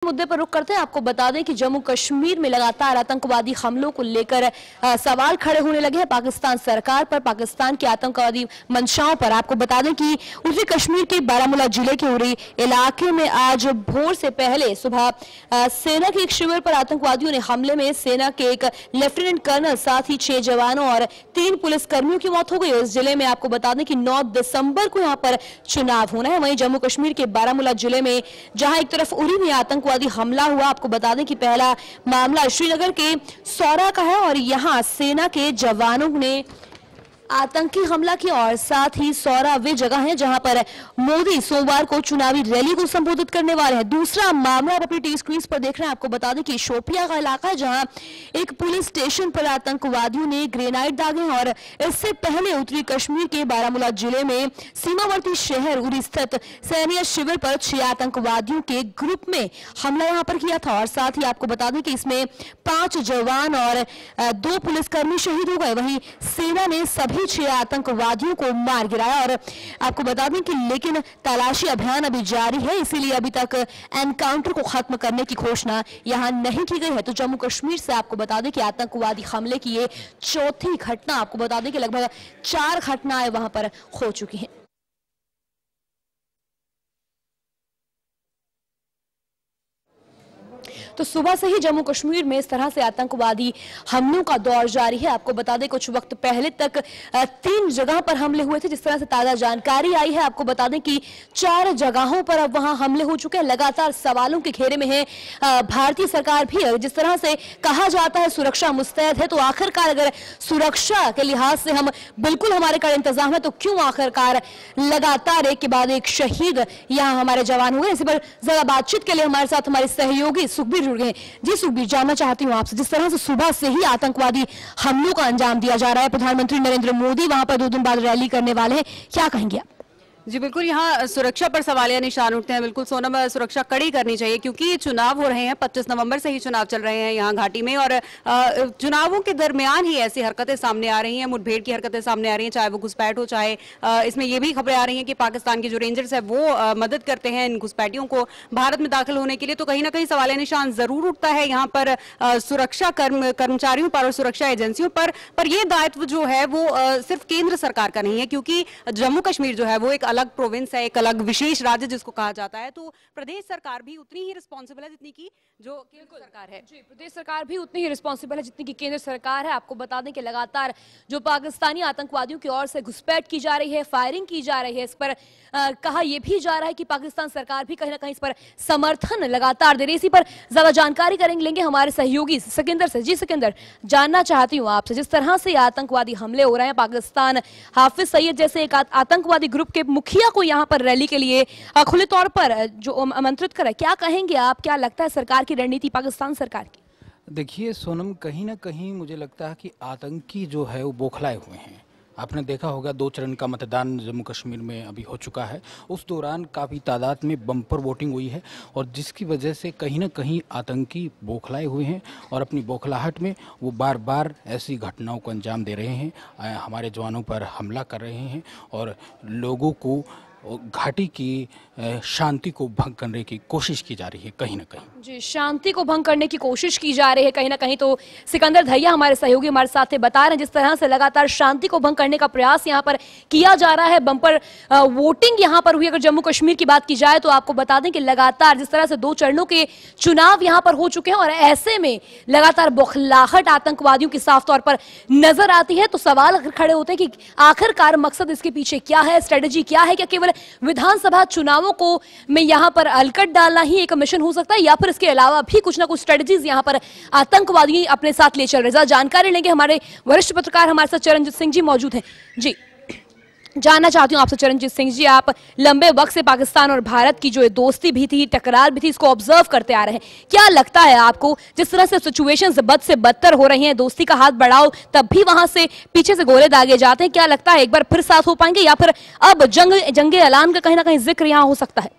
मुद्दे पर रुख करते हैं। आपको बता दें कि जम्मू कश्मीर में लगातार आतंकवादी हमलों को लेकर सवाल खड़े होने लगे हैं पाकिस्तान सरकार पर, पाकिस्तान की आतंकवादी मंशाओं पर। आपको बता दें कि उत्तरी कश्मीर के बारामूला जिले के उरी इलाके में आज भोर से पहले सुबह सेना के एक शिविर पर आतंकवादियों ने हमले में सेना के एक लेफ्टिनेंट कर्नल साथ ही 6 जवानों और 3 पुलिसकर्मियों की मौत हो गई। इस जिले में आपको बता दें कि 9 दिसंबर को यहाँ पर चुनाव होना है। वहीं जम्मू कश्मीर के बारामूला जिले में जहां एक तरफ उरी में आतंकवादी हमला हुआ, आपको बता दें कि पहला मामला श्रीनगर के सौरा का है और यहां सेना के जवानों ने आतंकी हमला किया और साथ ही सौरा वे जगह है जहां पर मोदी सोमवार को चुनावी रैली को संबोधित करने वाले हैं। दूसरा मामला आप अपनी टीवी स्क्रीन पर देख रहे हैं। आपको बता दें कि शोपिया का इलाका है जहां एक पुलिस स्टेशन पर आतंकवादियों ने ग्रेनाइड दागे और इससे पहले उत्तरी कश्मीर के बारामूला जिले में सीमावर्ती शहर उरी स्थित सैन्य शिविर पर 6 आतंकवादियों के ग्रुप में हमला यहां पर किया था और साथ ही आपको बता दें कि इसमें 5 जवान और 2 पुलिसकर्मी शहीद हो गए। वहीं सेना ने सभी 6 आतंकवादियों को मार गिराया और आपको बता दें कि लेकिन तलाशी अभियान अभी जारी है, इसीलिए अभी तक एनकाउंटर को खत्म करने की घोषणा यहां नहीं की गई है। तो जम्मू कश्मीर से आपको बता दें कि आतंकवादी हमले की ये चौथी घटना, आपको बता दें कि लगभग 4 घटनाएं वहां पर हो चुकी हैं। तो सुबह से ही जम्मू कश्मीर में इस तरह से आतंकवादी हमलों का दौर जारी है। आपको बता दें कुछ वक्त पहले तक 3 जगह पर हमले हुए थे। जिस तरह से ताजा जानकारी आई है, आपको बता दें कि 4 जगहों पर अब वहां हमले हो चुके हैं। लगातार सवालों के घेरे में है भारतीय सरकार भी। जिस तरह से कहा जाता है सुरक्षा मुस्तैद है, तो आखिरकार अगर सुरक्षा के लिहाज से हम बिल्कुल हमारे कड़े इंतजाम है, तो क्यों आखिरकार लगातार एक के बाद एक शहीद यहाँ हमारे जवान हुए। इसी पर जरा बातचीत के लिए हमारे साथ हमारे सहयोगी सुखबीर जुड़ गए। जी सुखबीर, जानना चाहती हूँ आपसे, जिस तरह से सुबह से ही आतंकवादी हमलों का अंजाम दिया जा रहा है, प्रधानमंत्री नरेंद्र मोदी वहां पर 2 दिन बाद रैली करने वाले हैं, क्या कहेंगे आप? जी बिल्कुल, यहाँ सुरक्षा पर सवालिया निशान उठते हैं। बिल्कुल सोनम, सुरक्षा कड़ी करनी चाहिए क्योंकि चुनाव हो रहे हैं। 25 नवंबर से ही चुनाव चल रहे हैं यहाँ घाटी में और चुनावों के दरमियान ही ऐसी हरकतें सामने आ रही हैं, मुठभेड़ की हरकतें सामने आ रही हैं, चाहे वो घुसपैठ हो, चाहे इसमें ये भी खबरें आ रही हैं कि पाकिस्तान के जो रेंजर्स है वो मदद करते हैं इन घुसपैठियों को भारत में दाखिल होने के लिए। तो कहीं ना कहीं सवालिया निशान जरूर उठता है यहाँ पर सुरक्षा कर्मचारियों पर और सुरक्षा एजेंसियों पर यह दायित्व जो है वो सिर्फ केंद्र सरकार का नहीं है, क्योंकि जम्मू कश्मीर जो है वो एक अलग प्रोविंस है, एक अलग विशेष राज्य जिसको कहा जाता है। तो प्रदेश सरकार भी उतनी ही रिस्पॉन्सिबल है जितनी की जो केंद्र सरकार है। जी, प्रदेश सरकार भी उतनी ही रिस्पॉन्सिबल है जितनी की केंद्र सरकार है। आपको बता दें कि लगातार जो पाकिस्तानी आतंकवादियों की ओर से घुसपैठ की जा रही है, फायरिंग की जा रही है, इस पर कहा यह भी जा रहा है कि पाकिस्तान सरकार भी कहीं ना कहीं इस पर समर्थन लगातार दे रही है। इसी पर ज्यादा जानकारी लेंगे हमारे सहयोगी सिकंदर से। जी सिकंदर, जानना चाहती हूँ आपसे, जिस तरह से आतंकवादी हमले हो रहे हैं, पाकिस्तान हाफिज सईद जैसे एक आतंकवादी ग्रुप के मुखिया को यहाँ पर रैली के लिए खुले तौर पर जो आमंत्रित करे, क्या कहेंगे आप? क्या लगता है सरकार की रणनीति, पाकिस्तान सरकार की? देखिए सोनम, कहीं ना कहीं मुझे लगता है कि आतंकी जो है वो बौखलाए हुए हैं। आपने देखा होगा 2 चरण का मतदान जम्मू कश्मीर में अभी हो चुका है। उस दौरान काफ़ी तादाद में बम्पर वोटिंग हुई है और जिसकी वजह से कहीं ना कहीं आतंकी बौखलाए हुए हैं और अपनी बौखलाहट में वो बार बार ऐसी घटनाओं को अंजाम दे रहे हैं, हमारे जवानों पर हमला कर रहे हैं और लोगों को घाटी की शांति को भंग करने की कोशिश की जा रही है। कहीं ना कहीं जी, शांति को भंग करने की कोशिश की जा रही है कहीं ना कहीं। तो सिकंदर धैया हमारे सहयोगी हमारे साथ बता रहे हैं जिस तरह से लगातार शांति को भंग करने का प्रयास यहाँ पर किया जा रहा है। बम्पर वोटिंग यहाँ पर हुई। अगर जम्मू कश्मीर की बात की जाए तो आपको बता दें कि लगातार जिस तरह से 2 चरणों के चुनाव यहाँ पर हो चुके हैं और ऐसे में लगातार बौखलाहट आतंकवादियों की साफ तौर पर नजर आती है। तो सवाल खड़े होते हैं कि आखिरकार मकसद इसके पीछे क्या है, स्ट्रेटेजी क्या है? क्या केवल विधानसभा चुनावों को में यहां पर अलकट डालना ही एक मिशन हो सकता है या फिर इसके अलावा भी कुछ ना कुछ स्ट्रेटजीज यहां पर आतंकवादी अपने साथ ले चल रहे हैं? जानकारी लेंगे, हमारे वरिष्ठ पत्रकार हमारे साथ चरणजीत सिंह जी मौजूद हैं। जी, जानना चाहती हूँ आपसे चरणजीत सिंह जी, आप लंबे वक्त से पाकिस्तान और भारत की जो दोस्ती भी थी, टकरार भी थी, इसको ऑब्जर्व करते आ रहे हैं। क्या लगता है आपको जिस तरह से सिचुएशंस बद से बदतर हो रही हैं, दोस्ती का हाथ बढ़ाओ तब भी वहां से पीछे से गोले दागे जाते हैं, क्या लगता है एक बार फिर साथ हो पाएंगे या फिर अब जंग ऐलान का कहीं ना कहीं जिक्र यहाँ हो सकता है?